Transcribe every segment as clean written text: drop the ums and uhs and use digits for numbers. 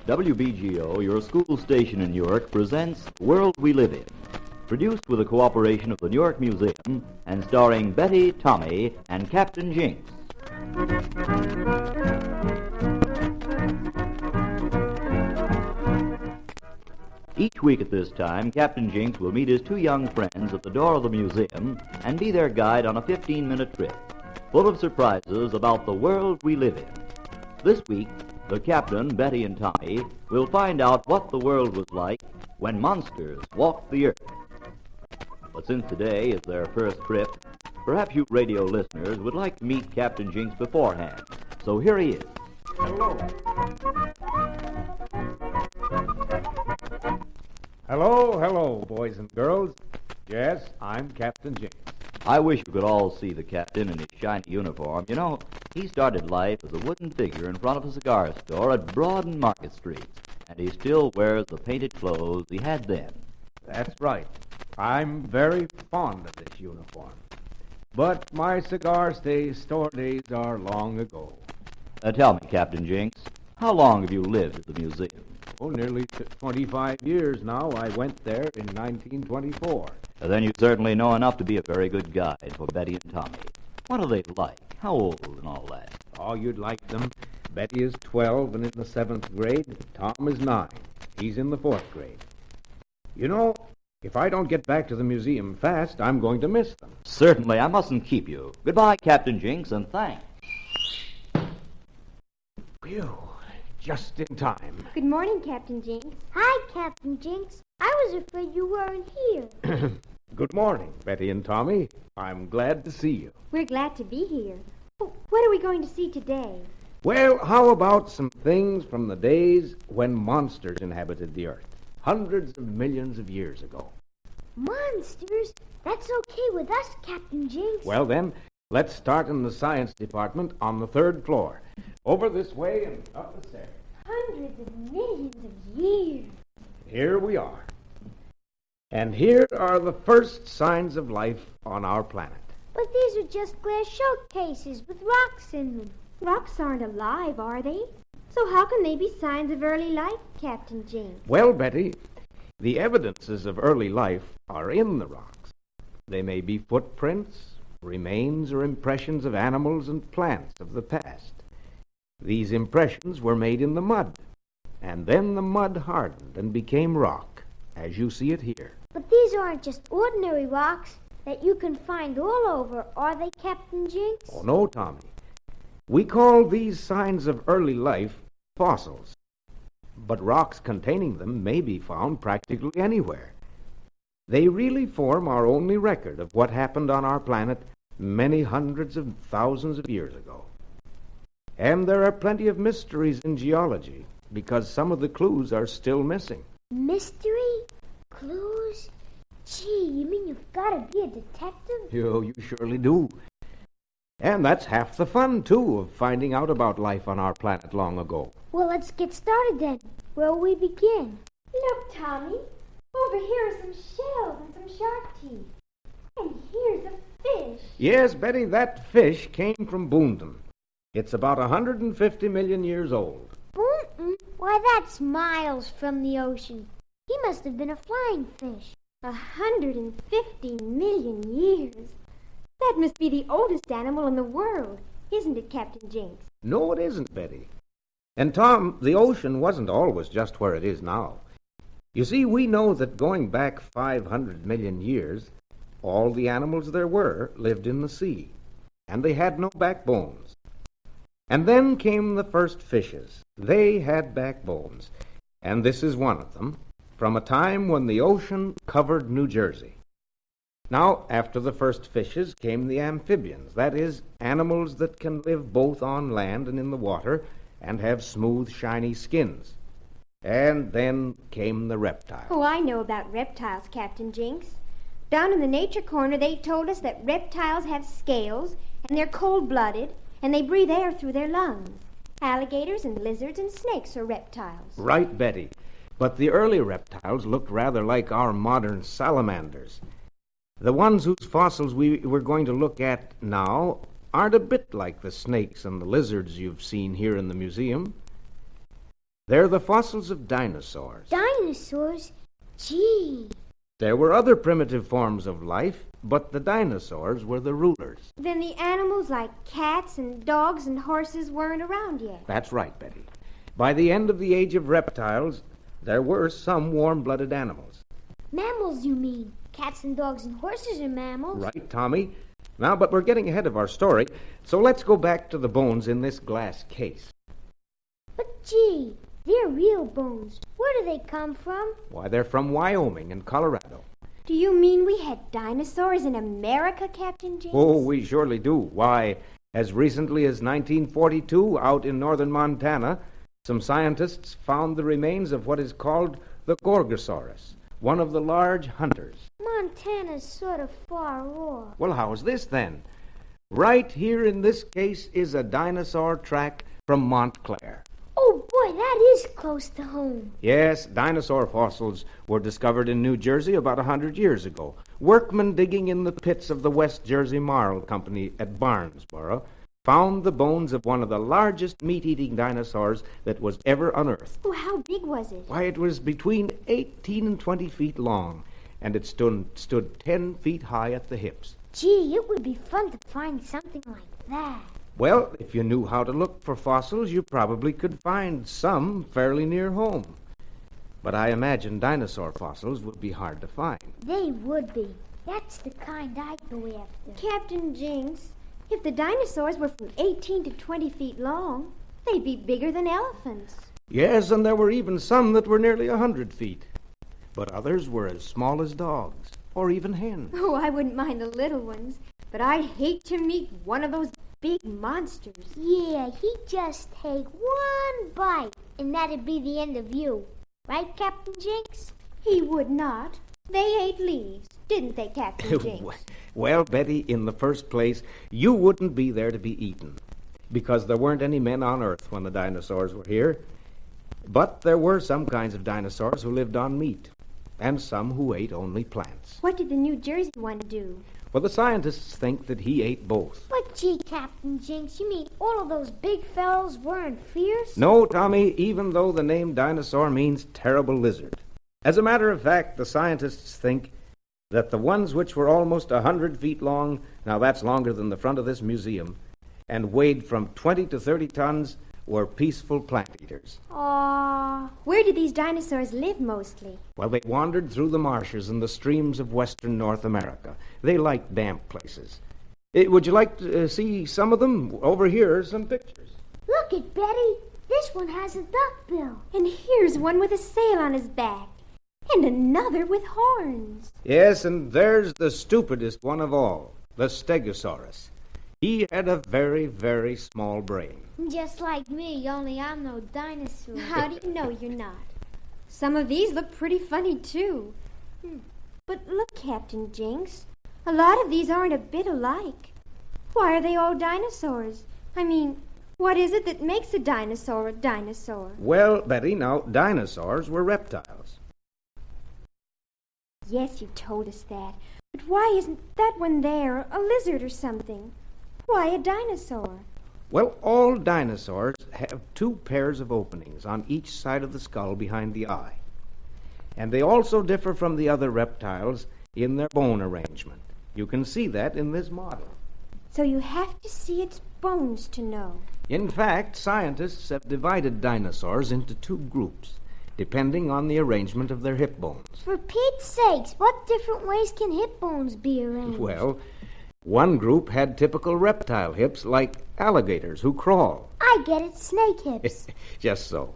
WBGO, your school station in Newark, presents World We Live In, produced with the cooperation of the Newark Museum and starring Betty, Tommy, and Captain Jinks. Each week at this time, Captain Jinks will meet his two young friends at the door of the museum and be their guide on a 15-minute trip, full of surprises about the world we live in. This week, the captain, Betty and Tommy, will find out what the world was like when monsters walked the earth. But since today is their first trip, perhaps you radio listeners would like to meet Captain Jinks beforehand. So here he is. Hello. Hello, boys and girls. Yes, I'm Captain Jinks. I wish you could all see the captain in his shiny uniform. You know, he started life as a wooden figure in front of a cigar store at Broad and Market Street, and he still wears the painted clothes he had then. That's right. I'm very fond of this uniform. But my cigar store days are long ago. Tell me, Captain Jinks, how long have you lived at the museum? Oh, nearly 25 years now. I went there in 1924. Then you certainly know enough to be a very good guide for Betty and Tommy. What are they like? How old and all that? Oh, you'd like them. Betty is 12 and in the 7th grade. Tom is 9. He's in the 4th grade. You know, if I don't get back to the museum fast, I'm going to miss them. Certainly, I mustn't keep you. Goodbye, Captain Jinks, and thanks. Phew, just in time. Good morning, Captain Jinks. Hi, Captain Jinks. I was afraid you weren't here. Good morning, Betty and Tommy. I'm glad to see you. We're glad to be here. What are we going to see today? Well, how about some things from the days when monsters inhabited the earth, hundreds of millions of years ago? Monsters? That's okay with us, Captain Jinks. Well, then, let's start in the science department on the 3rd floor. Over this way and up the stairs. Hundreds of millions of years. Here we are. And here are the first signs of life on our planet. But these are just glass showcases with rocks in them. Rocks aren't alive, are they? So how can they be signs of early life, Captain Jinks? Well, Betty, the evidences of early life are in the rocks. They may be footprints, remains, or impressions of animals and plants of the past. These impressions were made in the mud, and then the mud hardened and became rock, as you see it here. But these aren't just ordinary rocks that you can find all over, are they, Captain Jinks? Oh, no, Tommy. We call these signs of early life fossils. But rocks containing them may be found practically anywhere. They really form our only record of what happened on our planet many hundreds of thousands of years ago. And there are plenty of mysteries in geology, because some of the clues are still missing. Mystery? Clues? Gee, you mean you've got to be a detective? You surely do. And that's half the fun, too, of finding out about life on our planet long ago. Well, let's get started then. Where'll we begin? Look, Tommy. Over here are some shells and some shark teeth. And here's a fish. Yes, Betty, that fish came from Boonton. It's about 150 million years old. Boonton? Why, that's miles from the ocean. He must have been a flying fish. 150 million years. That must be the oldest animal in the world, isn't it, Captain Jinks? No, it isn't, Betty. And, Tom, the ocean wasn't always just where it is now. You see, we know that going back 500 million years, all the animals there were lived in the sea, and they had no backbones. And then came the first fishes. They had backbones, and this is one of them, from a time when the ocean covered New Jersey. Now, after the first fishes came the amphibians, that is, animals that can live both on land and in the water and have smooth, shiny skins. And then came the reptiles. Oh, I know about reptiles, Captain Jinks. Down in the Nature Corner, they told us that reptiles have scales, and they're cold-blooded, and they breathe air through their lungs. Alligators and lizards and snakes are reptiles. Right, Betty. But the early reptiles looked rather like our modern salamanders. The ones whose fossils we're going to look at now aren't a bit like the snakes and the lizards you've seen here in the museum. They're the fossils of dinosaurs. Dinosaurs? Gee. There were other primitive forms of life, but the dinosaurs were the rulers. Then the animals like cats and dogs and horses weren't around yet. That's right, Betty. By the end of the age of reptiles, there were some warm-blooded animals. Mammals, you mean? Cats and dogs and horses are mammals. Right, Tommy. Now, but we're getting ahead of our story, so let's go back to the bones in this glass case. But gee, they're real bones. Where do they come from? Why, they're from Wyoming and Colorado. Do you mean we had dinosaurs in America, Captain Jinks? Oh, we surely do. Why, as recently as 1942, out in northern Montana, some scientists found the remains of what is called the Gorgosaurus, one of the large hunters. Montana's sort of far off. Well, how's this then? Right here in this case is a dinosaur track from Montclair. Oh, boy, that is close to home. Yes, dinosaur fossils were discovered in New Jersey about 100 years ago. Workmen digging in the pits of the West Jersey Marl Company at Barnesboro found the bones of one of the largest meat-eating dinosaurs that was ever unearthed. Oh, how big was it? Why, it was between 18 and 20 feet long, and it stood 10 feet high at the hips. Gee, it would be fun to find something like that. Well, if you knew how to look for fossils, you probably could find some fairly near home. But I imagine dinosaur fossils would be hard to find. They would be. That's the kind I'd go after. Captain Jinks, if the dinosaurs were from 18 to 20 feet long, they'd be bigger than elephants. Yes, and there were even some that were nearly 100 feet. But others were as small as dogs, or even hens. Oh, I wouldn't mind the little ones, but I'd hate to meet one of those big monsters. Yeah, he'd just take one bite, and that'd be the end of you. Right, Captain Jinks? He would not. They ate leaves, didn't they, Captain Jinks? Well, Betty, in the first place, you wouldn't be there to be eaten, because there weren't any men on Earth when the dinosaurs were here. But there were some kinds of dinosaurs who lived on meat, and some who ate only plants. What did the New Jersey one do? Well, the scientists think that he ate both. But gee, Captain Jinks, you mean all of those big fellows weren't fierce? No, Tommy, even though the name dinosaur means terrible lizard. As a matter of fact, the scientists think that the ones which were almost 100 feet long, now that's longer than the front of this museum, and weighed from 20 to 30 tons, were peaceful plant eaters. Aw, where did these dinosaurs live mostly? Well, they wandered through the marshes and the streams of western North America. They liked damp places. Would you like to see some of them? Over here are some pictures. Look at Betty. This one has a duckbill. And here's one with a sail on his back. And another with horns. Yes, and there's the stupidest one of all, the Stegosaurus. He had a very, very small brain. Just like me, only I'm no dinosaur. How do you know you're not? Some of these look pretty funny, too. But look, Captain Jinks, a lot of these aren't a bit alike. Why are they all dinosaurs? I mean, what is it that makes a dinosaur a dinosaur? Well, Betty, now, dinosaurs were reptiles. Yes, you told us that. But why isn't that one there a lizard or something? Why a dinosaur? Well, all dinosaurs have two pairs of openings on each side of the skull behind the eye. And they also differ from the other reptiles in their bone arrangement. You can see that in this model. So you have to see its bones to know. In fact, scientists have divided dinosaurs into two groups, depending on the arrangement of their hip bones. For Pete's sakes, what different ways can hip bones be arranged? Well, one group had typical reptile hips like alligators who crawl. I get it, snake hips. Just so.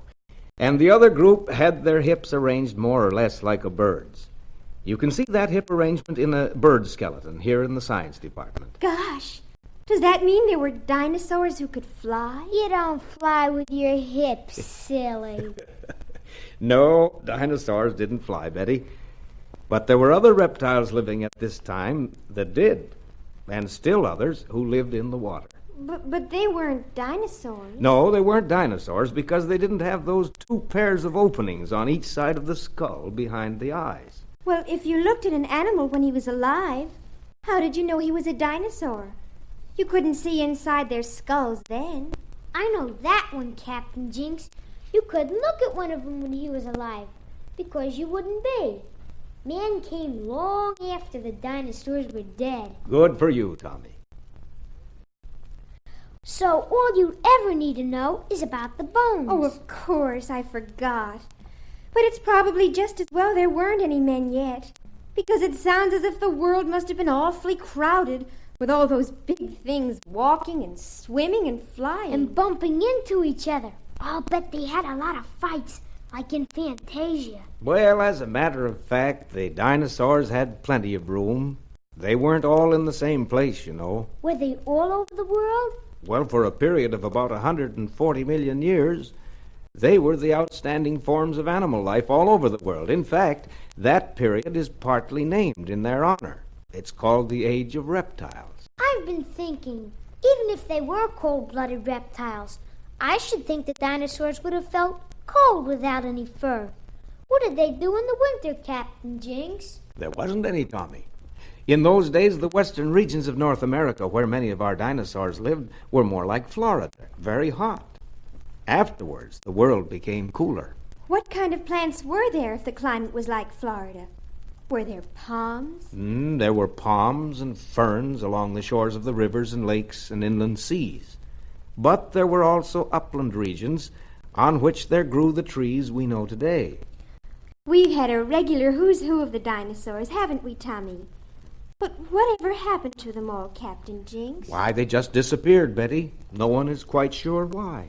And the other group had their hips arranged more or less like a bird's. You can see that hip arrangement in a bird skeleton here in the science department. Gosh, does that mean there were dinosaurs who could fly? You don't fly with your hips, silly. No, dinosaurs didn't fly, Betty. But there were other reptiles living at this time that did, and still others who lived in the water. But they weren't dinosaurs. No, they weren't dinosaurs because they didn't have those two pairs of openings on each side of the skull behind the eyes. Well, if you looked at an animal when he was alive, how did you know he was a dinosaur? You couldn't see inside their skulls then. I know that one, Captain Jinx. You couldn't look at one of them when he was alive, because you wouldn't be. Man came long after the dinosaurs were dead. Good for you, Tommy. So all you ever need to know is about the bones. Oh, of course, I forgot. But it's probably just as well there weren't any men yet, because it sounds as if the world must have been awfully crowded with all those big things walking and swimming and flying. And bumping into each other. I'll bet they had a lot of fights, like in Fantasia. Well, as a matter of fact, the dinosaurs had plenty of room. They weren't all in the same place, you know. Were they all over the world? Well, for a period of about 140 million years, they were the outstanding forms of animal life all over the world. In fact, that period is partly named in their honor. It's called the Age of Reptiles. I've been thinking, even if they were cold-blooded reptiles, I should think the dinosaurs would have felt cold without any fur. What did they do in the winter, Captain Jinx? There wasn't any, Tommy. In those days, the western regions of North America, where many of our dinosaurs lived, were more like Florida, very hot. Afterwards, the world became cooler. What kind of plants were there if the climate was like Florida? Were there palms? There were palms and ferns along the shores of the rivers and lakes and inland seas. But there were also upland regions on which there grew the trees we know today. We've had a regular who's who of the dinosaurs, haven't we, Tommy? But whatever happened to them all, Captain Jinx? Why, they just disappeared, Betty. No one is quite sure why.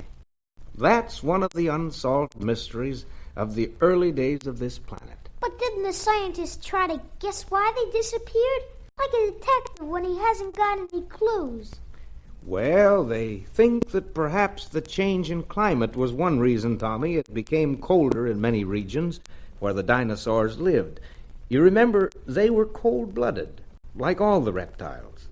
That's one of the unsolved mysteries of the early days of this planet. But didn't the scientists try to guess why they disappeared? Like a detective when he hasn't got any clues. Well, they think that perhaps the change in climate was one reason, Tommy. It became colder in many regions where the dinosaurs lived. You remember, they were cold-blooded, like all the reptiles,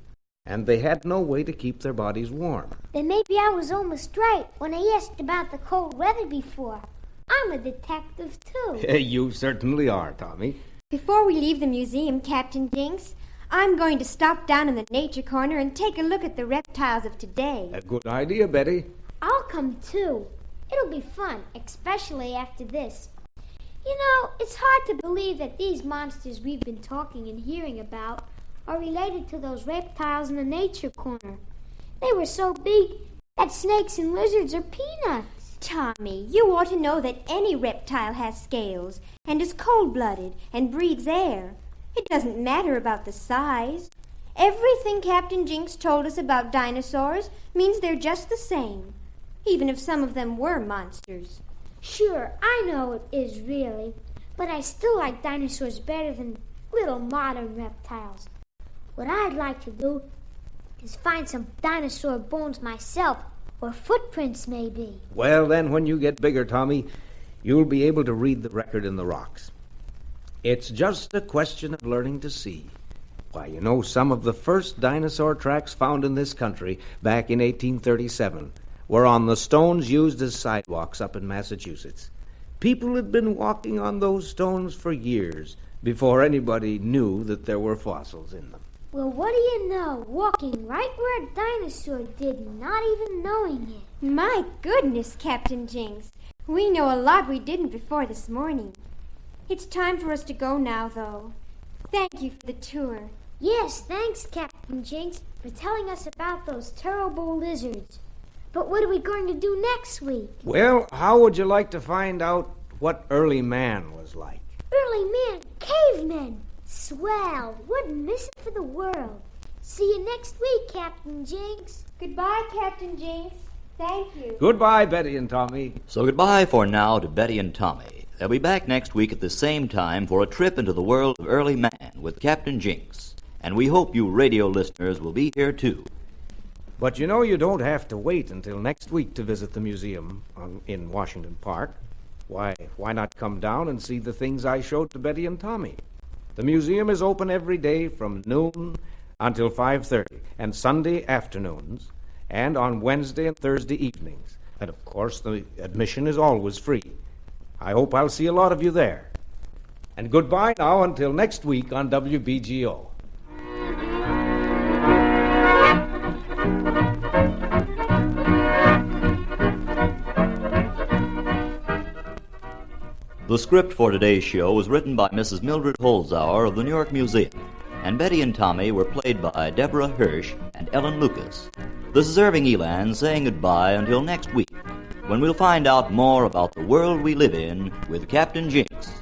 and they had no way to keep their bodies warm. Then maybe I was almost right when I asked about the cold weather before. I'm a detective, too. You certainly are, Tommy. Before we leave the museum, Captain Jinx, I'm going to stop down in the nature corner and take a look at the reptiles of today. A good idea, Betty. I'll come, too. It'll be fun, especially after this. You know, it's hard to believe that these monsters we've been talking and hearing about are related to those reptiles in the nature corner. They were so big that snakes and lizards are peanuts. Tommy, you ought to know that any reptile has scales and is cold-blooded and breathes air. It doesn't matter about the size. Everything Captain Jinx told us about dinosaurs means they're just the same, even if some of them were monsters. Sure, I know it is really, but I still like dinosaurs better than little modern reptiles. What I'd like to do is find some dinosaur bones myself, or footprints maybe. Well, then, when you get bigger, Tommy, you'll be able to read the record in the rocks. It's just a question of learning to see. Why, you know, some of the first dinosaur tracks found in this country back in 1837 were on the stones used as sidewalks up in Massachusetts. People had been walking on those stones for years before anybody knew that there were fossils in them. Well, what do you know? Walking right where a dinosaur did, not even knowing it. My goodness, Captain Jinx. We know a lot we didn't before this morning. It's time for us to go now, though. Thank you for the tour. Yes, thanks, Captain Jinx, for telling us about those terrible lizards. But what are we going to do next week? Well, how would you like to find out what early man was like? Early man, cavemen. Swell. Wouldn't miss it for the world. See you next week, Captain Jinx. Goodbye, Captain Jinx. Thank you. Goodbye, Betty and Tommy. So goodbye for now to Betty and Tommy. They'll be back next week at the same time for a trip into the world of early man with Captain Jinx. And we hope you radio listeners will be here too. But you know, you don't have to wait until next week to visit the museum in Washington Park. Why not come down and see the things I showed to Betty and Tommy? The museum is open every day from noon until 5:30, and Sunday afternoons, and on Wednesday and Thursday evenings. And, of course, the admission is always free. I hope I'll see a lot of you there. And goodbye now until next week on WBGO. The script for today's show was written by Mrs. Mildred Holzauer of the New York Museum, and Betty and Tommy were played by Deborah Hirsch and Ellen Lucas. This is Irving Elan saying goodbye until next week, when we'll find out more about the world we live in with Captain Jinks.